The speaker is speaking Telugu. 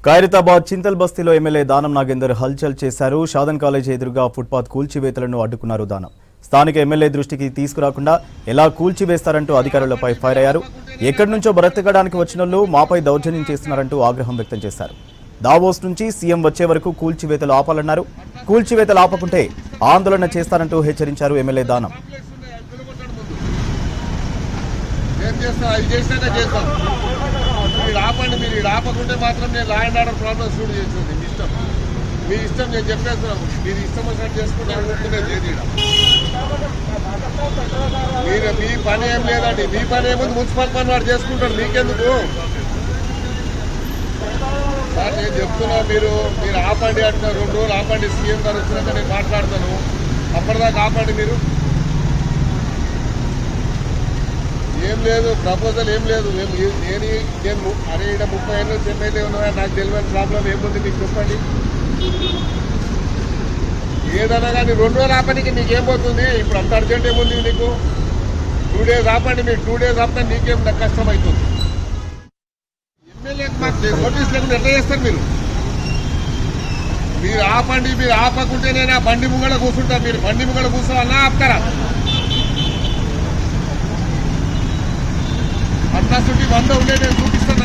ఖైరతాబాద్ చింతల్ బస్తీలో ఎమ్మెల్యే దానం నాగేందర్ హల్చల్ చేశారు. షాదన్ కాలేజ్ ఎదురుగా ఫుట్పాత్ కూల్చివేతలను అడ్డుకున్నారు దానం. స్థానిక ఎమ్మెల్యే దృష్టికి తీసుకురాకుండా ఎలా కూల్చివేస్తారంటూ అధికారులపై ఫైర్ అయ్యారు. ఎక్కడి నుంచో బ్రతకడానికి వచ్చినోళ్లు మాపై దౌర్జన్యం చేస్తున్నారంటూ ఆగ్రహం వ్యక్తం చేశారు. దావోస్ నుంచి సీఎం వచ్చే వరకు కూల్చివేతలు ఆపాలన్నారు. కూల్చివేతలు ఆపకుంటే ఆందోళన చేస్తారంటూ హెచ్చరించారు ఎమ్మెల్యే దానం. మీరు ఆపండి, మీరు ఆపకుంటే మాత్రం నేను లా అండ్ ఆర్డర్ ప్రాబ్లమ్స్ కూడా చేస్తుంది. మీ ఇష్టం నేను చెప్పేస్తున్నాను. మీరు ఇష్టం వచ్చినట్టు చేసుకుంటే మీరు మీ పని ఏం లేదండి. మీ పని ఏముంది, మున్సిపల్ పని వాడు చేసుకుంటాడు, మీకెందుకు సార్? నేను చెప్తున్నా, మీరు ఆపండి అంటున్నారు. 2 రోజులు ఆపండి, సీఎం గారు వచ్చినాక నేను మాట్లాడతాను. అప్పటిదాకా ఆపండి. మీరు ఏం లేదు, ప్రపోజల్ ఏం లేదు. నేను అరే ఇక్కడ 30 ఏళ్ళ నుంచి ఎమ్మెల్యే ఉన్నా, నాకు తెలియని ప్రాబ్లం ఏముంది మీకు చెప్పండి. ఏదన్నా కానీ 2 రోజులు ఆపడానికి నీకేం పోతుంది? ఇప్పుడు అంత అర్జెంట్ ఏముంది నీకు? 2 డేస్ ఆపండి. మీరు 2 డేస్ ఆపితే నీకేం కష్టం అవుతుంది? ఎమ్మెల్యేకి మాకు నోటీస్ లేకుండా ఎట్లా చేస్తారు మీరు? మీరు ఆపండి. మీరు ఆపకుంటే నేను ఆ బండి ముంగడ కూర్చుంటా. మీరు బండి ముంగడ కూర్చోవాలన్నా ఆపుతారా? అట్లా 100 ఉండే నేను చూపిస్తాను.